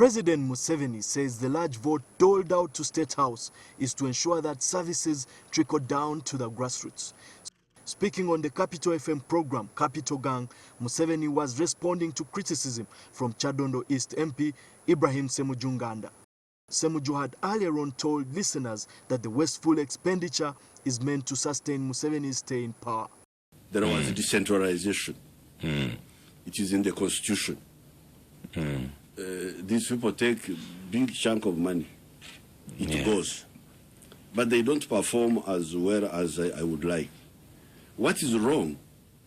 President Museveni says the large vote doled out to State House is to ensure that services trickle down to the grassroots. Speaking on the Capital FM program, Capital Gang, Museveni was responding to criticism from Chadondo East MP Ibrahim Semujunganda. Semuju had earlier on told listeners that the wasteful expenditure is meant to sustain Museveni's stay in power. There was decentralization. It is in the constitution. These people take a big chunk of money. It goes. But they don't perform as well as I would like. What is wrong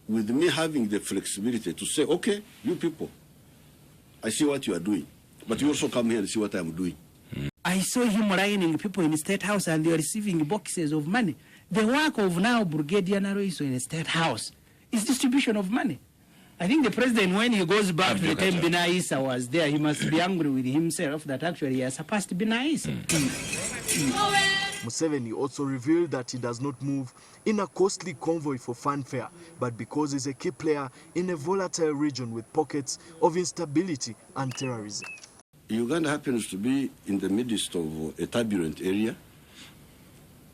with me having the flexibility to say, okay, you people, I see what you are doing, but you also come here and see what I'm doing. I saw him lining people in the State House and they are receiving boxes of money. The work of now Brigadier Naroiso in the State House is distribution of money. I think the president, when he goes back to the time Bina Issa was there, he must be angry with himself that actually he has surpassed Bina Issa. Museveni also revealed that he does not move in a costly convoy for fanfare, but because he's a key player in a volatile region with pockets of instability and terrorism. Uganda happens to be in the midst of a turbulent area.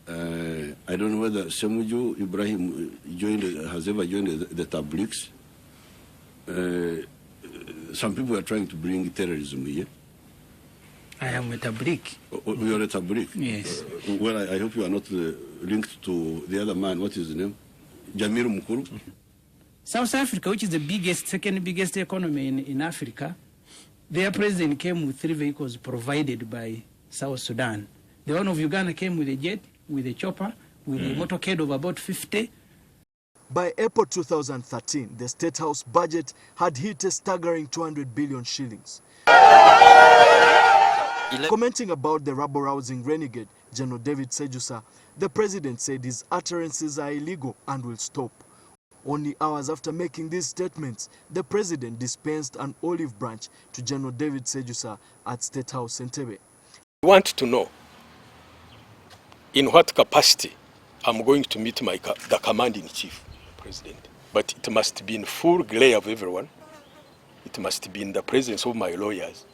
I don't know whether Semuju Ibrahim has ever joined the Tabliks. Some people are trying to bring terrorism here. I am a Tabrik. You are a Tabrik? Yes. Well, I hope you are not linked to the other man. What is his name? Jamir Mukuru? South Africa, which is the second biggest economy in Africa, their president came with 3 vehicles provided by South Sudan. The one of Uganda came with a jet, with a chopper, with a motorcade of about 50. By April 2013, the State House budget had hit a staggering 200 billion shillings. Commenting about the rabble-rousing renegade, General David Sejusa, the president said his utterances are illegal and will stop. Only hours after making these statements, the president dispensed an olive branch to General David Sejusa at State House Entebbe. I want to know in what capacity I'm going to meet the commanding-in-chief, President. But it must be in full glare of everyone. It must be in the presence of my lawyers.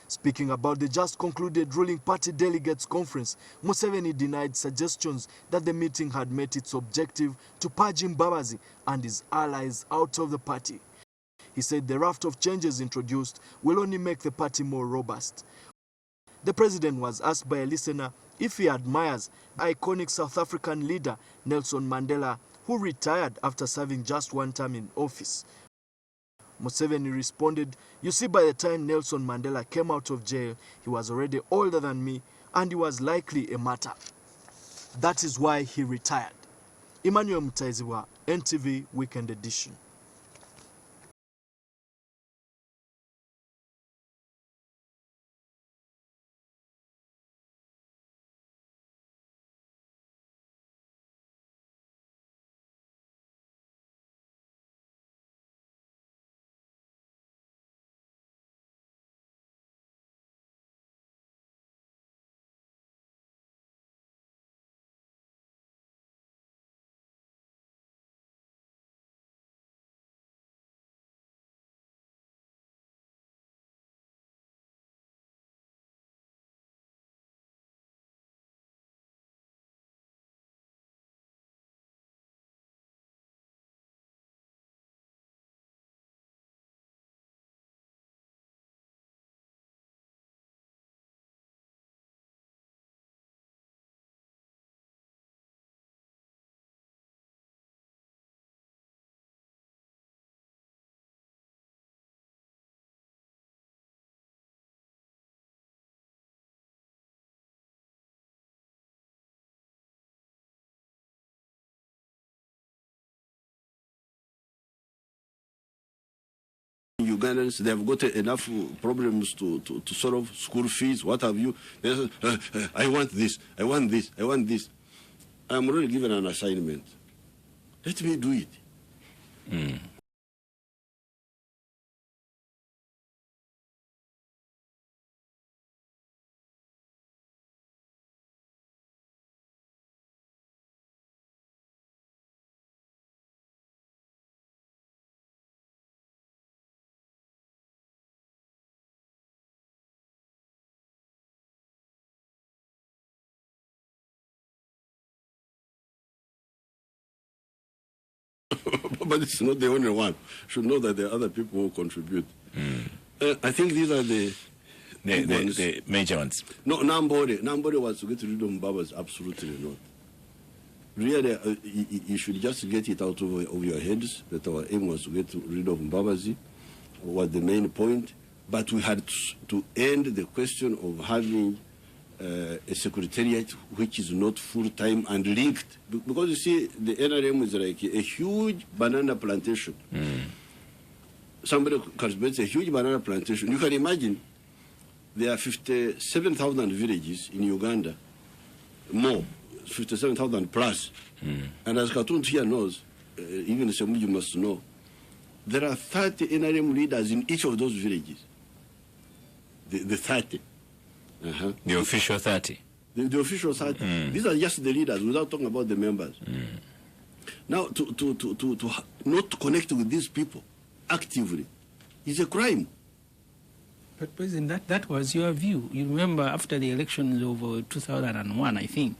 Speaking about the just concluded ruling party delegates conference, Museveni denied suggestions that the meeting had met its objective to purge Mbabazi and his allies out of the party. He said the raft of changes introduced will only make the party more robust. The president was asked by a listener if he admires iconic South African leader Nelson Mandela, who retired after serving just 1 term in office. Museveni responded, "You see, by the time Nelson Mandela came out of jail, he was already older than me and he was likely a martyr. That is why he retired." Emmanuel Mutaiziwa, NTV Weekend Edition. Ugandans, they have got enough problems to solve school fees, what have you. They say, I want this, I want this, I want this. I'm already given an assignment. Let me do it. But it's not the only one. Should know that there are other people who contribute. I think these are the major ones. No, nobody wants to get rid of Mbabas. Absolutely not. Really, you should just get it out of your heads that our aim was to get rid of Mbabazi, was the main point. But we had to end the question of having a secretariat which is not full-time and linked. Because you see, the NRM is like a huge banana plantation. Somebody cultivates a huge banana plantation. You can imagine there are 57,000 villages in Uganda, more. 57,000 plus. And as Katun here knows, even Semuju must know, there are 30 NRM leaders in each of those villages. The 30. The official 30. The official 30. These are just the leaders without talking about the members. Now, to not connect with these people actively is a crime. But President, that was your view. You remember after the elections of 2001, I think,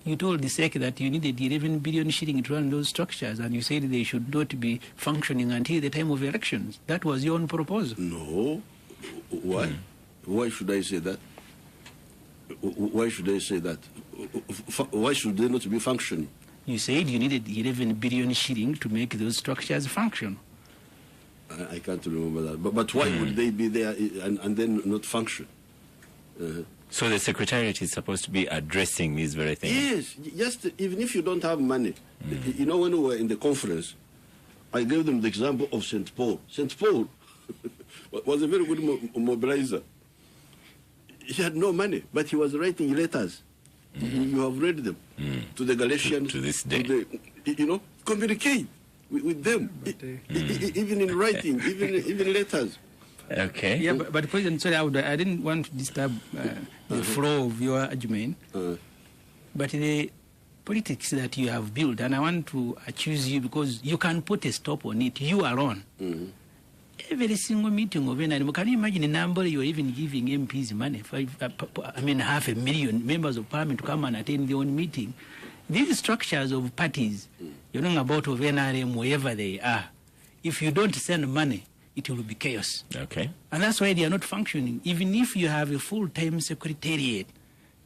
you told the SEC that you needed 11 billion shilling to run those structures, and you said they should not be functioning until the time of elections. That was your own proposal. No. Why? Why should I say that? Why should I say that? Why should they not be functioning? You said you needed 11 billion shilling to make those structures function. I can't remember that. But why would they be there and then not function? So the Secretariat is supposed to be addressing these very things? Yes, just even if you don't have money. You know, when we were in the conference, I gave them the example of St. Paul. St. Paul was a very good mobilizer. He had no money, but he was writing letters. You have read them to the Galatians. To this day. Communicate with them, even in writing, even letters. Okay. Yeah, but President, sorry, I didn't want to disturb the flow of your argument. But the politics that you have built, and I want to accuse you because you can put a stop on it, you alone. Every single meeting of NRM, can you imagine the number you are even giving MPs money? 500,000 members of parliament to come and attend their own meeting. These structures of parties, you know about of NRM, wherever they are, if you don't send money, it will be chaos. Okay. And that's why they are not functioning. Even if you have a full-time secretariat,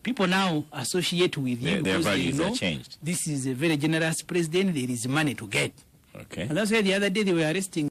people now associate with you their because values they know are changed. This is a very generous president, there is money to get. Okay. And that's why the other day they were arresting